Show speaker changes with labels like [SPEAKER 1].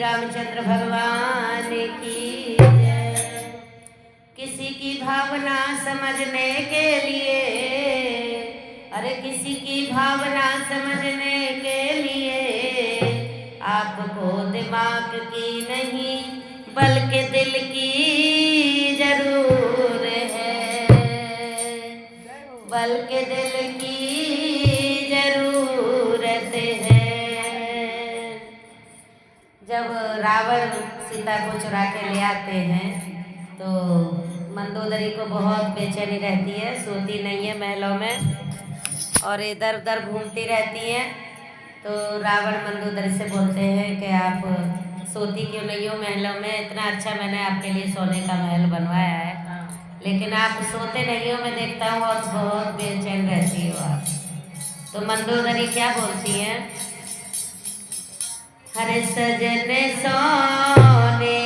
[SPEAKER 1] रामचंद्र भगवान की जय। किसी की भावना समझने के लिए, अरे किसी की भावना समझने के लिए आपको दिमाग की नहीं बल्कि दिल की जरूर है, बल्कि दिल की जरूरत है। जब रावण सीता को चुरा के ले आते हैं तो मंदोदरी को बहुत बेचैनी रहती है, सोती नहीं है महलों में और इधर उधर घूमती रहती है। तो रावण मंदोदरी से बोलते हैं कि आप सोती क्यों नहीं हो महलों में, इतना अच्छा मैंने आपके लिए सोने का महल बनवाया है, लेकिन आप सोते नहीं हो, मैं देखता हूँ और बहुत बेचैन रहती हो आप। तो मंदोदरी क्या बोलती हैं, हरे सजने सोने